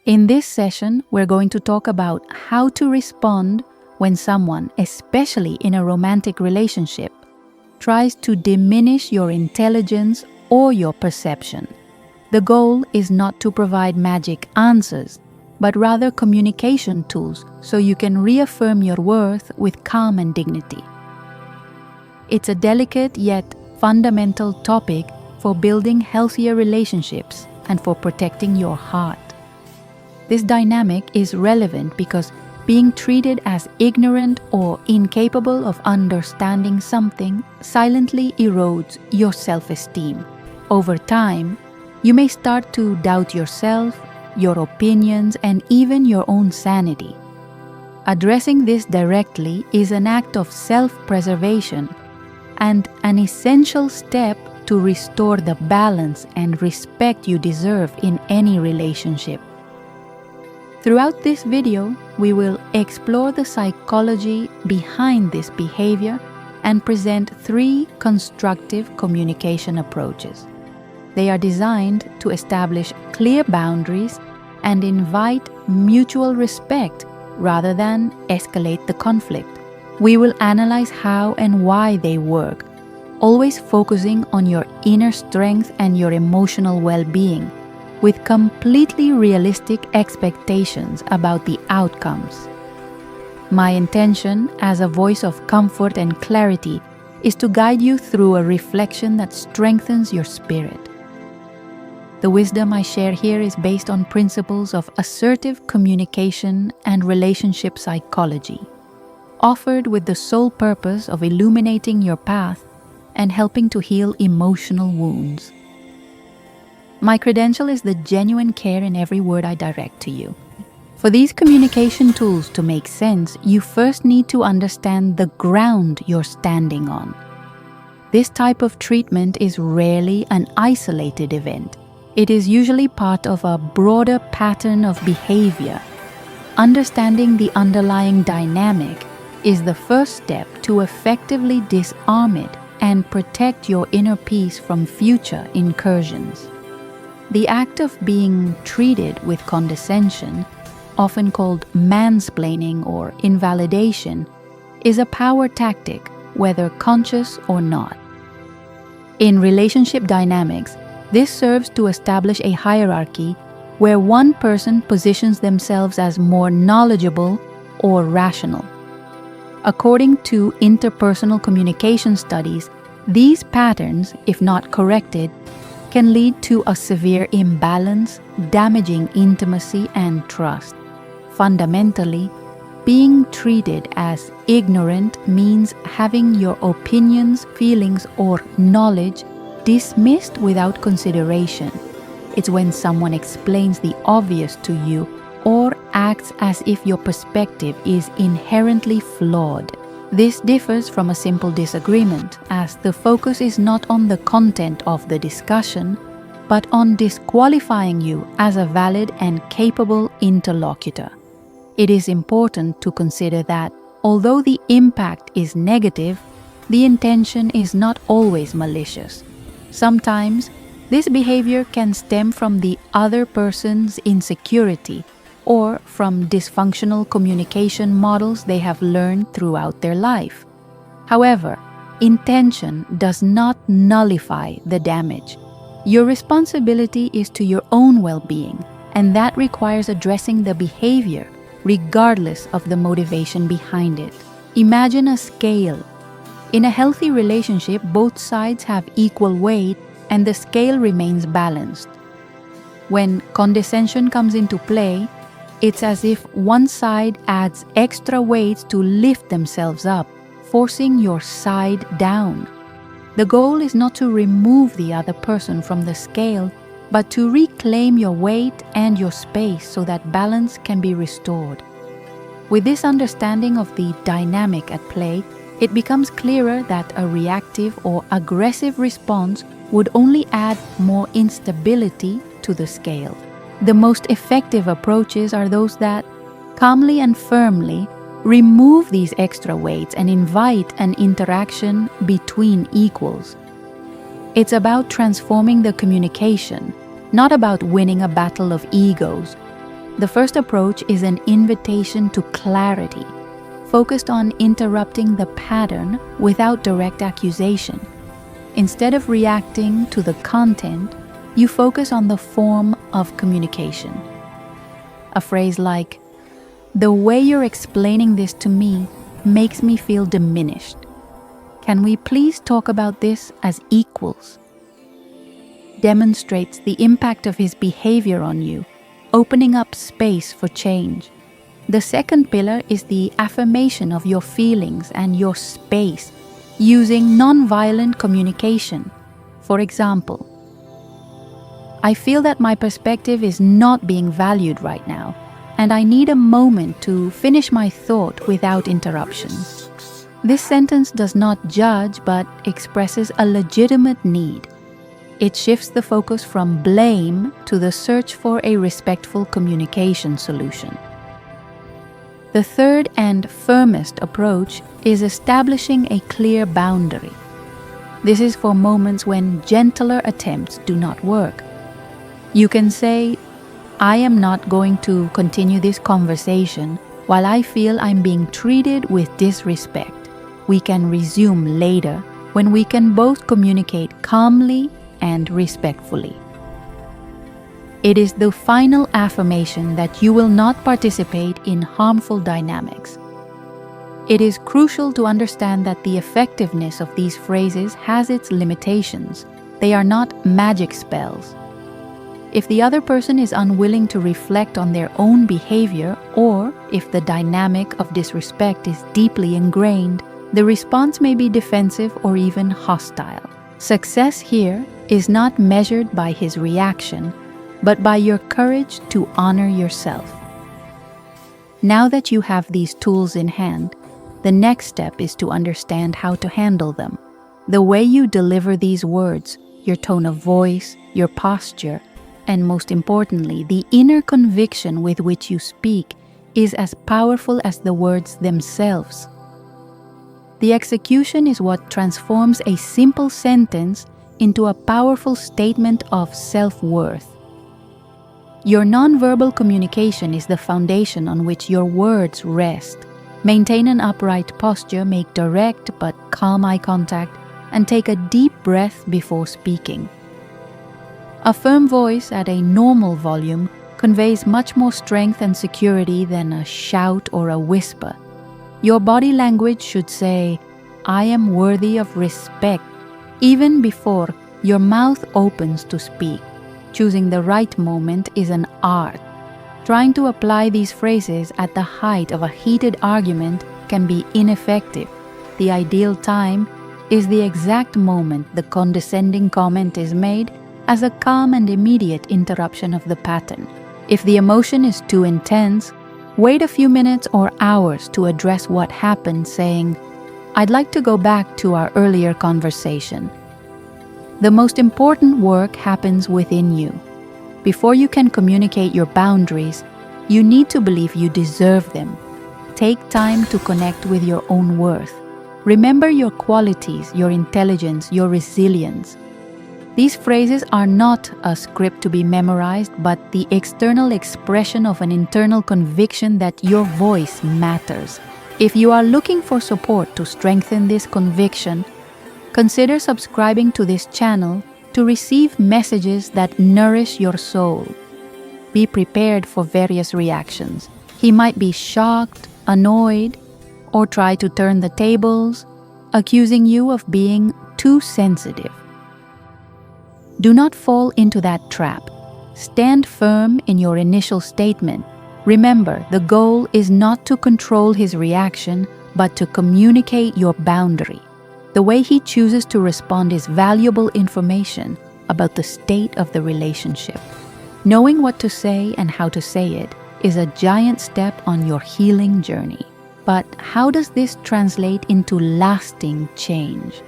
In this session, we're going to talk about how to respond when someone, especially in a romantic relationship, tries to diminish your intelligence or your perception. The goal is not to provide magic answers, but rather communication tools so you can reaffirm your worth with calm and dignity. It's a delicate yet fundamental topic for building healthier relationships and for protecting your heart. This dynamic is relevant because being treated as ignorant or incapable of understanding something silently erodes your self-esteem. Over time, you may start to doubt yourself, your opinions, and even your own sanity. Addressing this directly is an act of self-preservation and an essential step to restore the balance and respect you deserve in any relationship. Throughout this video, we will explore the psychology behind this behavior and present 3 constructive communication approaches. They are designed to establish clear boundaries and invite mutual respect rather than escalate the conflict. We will analyze how and why they work, always focusing on your inner strength and your emotional well-being, with completely realistic expectations about the outcomes. My intention as a voice of comfort and clarity is to guide you through a reflection that strengthens your spirit. The wisdom I share here is based on principles of assertive communication and relationship psychology, offered with the sole purpose of illuminating your path and helping to heal emotional wounds. My credential is the genuine care in every word I direct to you. For these communication tools to make sense, you first need to understand the ground you're standing on. This type of treatment is rarely an isolated event. It is usually part of a broader pattern of behavior. Understanding the underlying dynamic is the first step to effectively disarm it and protect your inner peace from future incursions. The act of being treated with condescension, often called mansplaining or invalidation, is a power tactic, whether conscious or not. In relationship dynamics, this serves to establish a hierarchy where one person positions themselves as more knowledgeable or rational. According to interpersonal communication studies, these patterns, if not corrected, can lead to a severe imbalance, damaging intimacy and trust. Fundamentally, being treated as ignorant means having your opinions, feelings, or knowledge dismissed without consideration. It's when someone explains the obvious to you or acts as if your perspective is inherently flawed. This differs from a simple disagreement, as the focus is not on the content of the discussion, but on disqualifying you as a valid and capable interlocutor. It is important to consider that, although the impact is negative, the intention is not always malicious. Sometimes, this behavior can stem from the other person's insecurity or from dysfunctional communication models they have learned throughout their life. However, intention does not nullify the damage. Your responsibility is to your own well-being, and that requires addressing the behavior regardless of the motivation behind it. Imagine a scale. In a healthy relationship, both sides have equal weight and the scale remains balanced. When condescension comes into play, it's as if one side adds extra weight to lift themselves up, forcing your side down. The goal is not to remove the other person from the scale, but to reclaim your weight and your space so that balance can be restored. With this understanding of the dynamic at play, it becomes clearer that a reactive or aggressive response would only add more instability to the scale. The most effective approaches are those that, calmly and firmly, remove these extra weights and invite an interaction between equals. It's about transforming the communication, not about winning a battle of egos. The first approach is an invitation to clarity, focused on interrupting the pattern without direct accusation. Instead of reacting to the content, you focus on the form of communication. A phrase like, "The way you're explaining this to me makes me feel diminished. Can we please talk about this as equals?" demonstrates the impact of his behavior on you, opening up space for change. The second pillar is the affirmation of your feelings and your space using nonviolent communication. For example, "I feel that my perspective is not being valued right now, and I need a moment to finish my thought without interruptions." This sentence does not judge but expresses a legitimate need. It shifts the focus from blame to the search for a respectful communication solution. The third and firmest approach is establishing a clear boundary. This is for moments when gentler attempts do not work. You can say, "I am not going to continue this conversation while I feel I'm being treated with disrespect. We can resume later when we can both communicate calmly and respectfully." It is the final affirmation that you will not participate in harmful dynamics. It is crucial to understand that the effectiveness of these phrases has its limitations. They are not magic spells. If the other person is unwilling to reflect on their own behavior, or if the dynamic of disrespect is deeply ingrained, the response may be defensive or even hostile. Success here is not measured by his reaction, but by your courage to honor yourself. Now that you have these tools in hand, the next step is to understand how to handle them. The way you deliver these words, your tone of voice, your posture, and most importantly, the inner conviction with which you speak is as powerful as the words themselves. The execution is what transforms a simple sentence into a powerful statement of self-worth. Your nonverbal communication is the foundation on which your words rest. Maintain an upright posture, make direct but calm eye contact, and take a deep breath before speaking. A firm voice at a normal volume conveys much more strength and security than a shout or a whisper. Your body language should say, "I am worthy of respect," even before your mouth opens to speak. Choosing the right moment is an art. Trying to apply these phrases at the height of a heated argument can be ineffective. The ideal time is the exact moment the condescending comment is made, as a calm and immediate interruption of the pattern. If the emotion is too intense, wait a few minutes or hours to address what happened, saying, "I'd like to go back to our earlier conversation." The most important work happens within you. Before you can communicate your boundaries, you need to believe you deserve them. Take time to connect with your own worth. Remember your qualities, your intelligence, your resilience. These phrases are not a script to be memorized, but the external expression of an internal conviction that your voice matters. If you are looking for support to strengthen this conviction, consider subscribing to this channel to receive messages that nourish your soul. Be prepared for various reactions. He might be shocked, annoyed, or try to turn the tables, accusing you of being too sensitive. Do not fall into that trap. Stand firm in your initial statement. Remember, the goal is not to control his reaction, but to communicate your boundary. The way he chooses to respond is valuable information about the state of the relationship. Knowing what to say and how to say it is a giant step on your healing journey. But how does this translate into lasting change?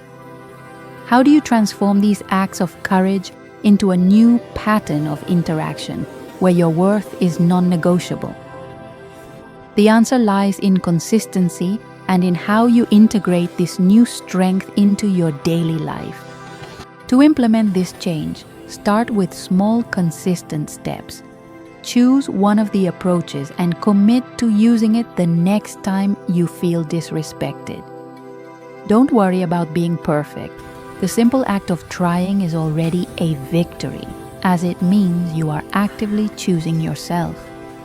How do you transform these acts of courage into a new pattern of interaction where your worth is non-negotiable? The answer lies in consistency and in how you integrate this new strength into your daily life. To implement this change, start with small, consistent steps. choose one of the approaches and commit to using it the next time you feel disrespected. Don't worry about being perfect. The simple act of trying is already a victory, as it means you are actively choosing yourself.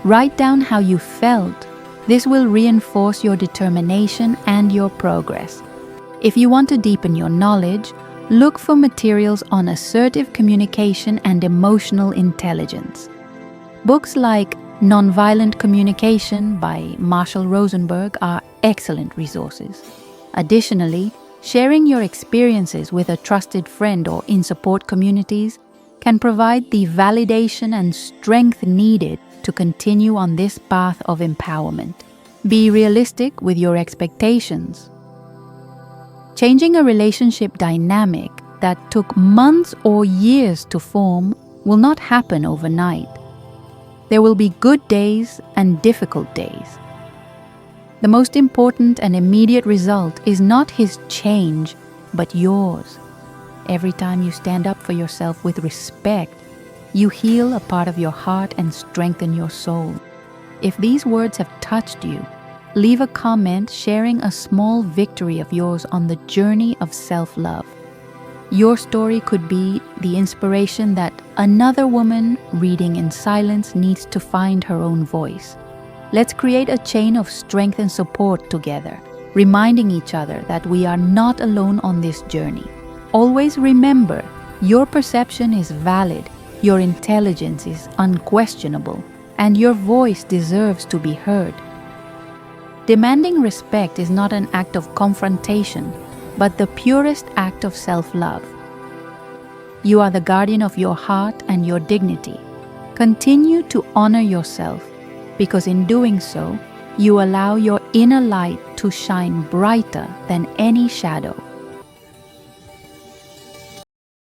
Write down how you felt. This will reinforce your determination and your progress. If you want to deepen your knowledge, look for materials on assertive communication and emotional intelligence. Books like Nonviolent Communication by Marshall Rosenberg are excellent resources. Additionally, sharing your experiences with a trusted friend or in support communities can provide the validation and strength needed to continue on this path of empowerment. Be realistic with your expectations. Changing a relationship dynamic that took months or years to form will not happen overnight. There will be good days and difficult days. The most important and immediate result is not his change, but yours. Every time you stand up for yourself with respect, you heal a part of your heart and strengthen your soul. If these words have touched you, leave a comment sharing a small victory of yours on the journey of self-love. Your story could be the inspiration that another woman reading in silence needs to find her own voice. Let's create a chain of strength and support together, reminding each other that we are not alone on this journey. Always remember, your perception is valid, your intelligence is unquestionable, and your voice deserves to be heard. Demanding respect is not an act of confrontation, but the purest act of self-love. You are the guardian of your heart and your dignity. Continue to honor yourself, because in doing so, you allow your inner light to shine brighter than any shadow.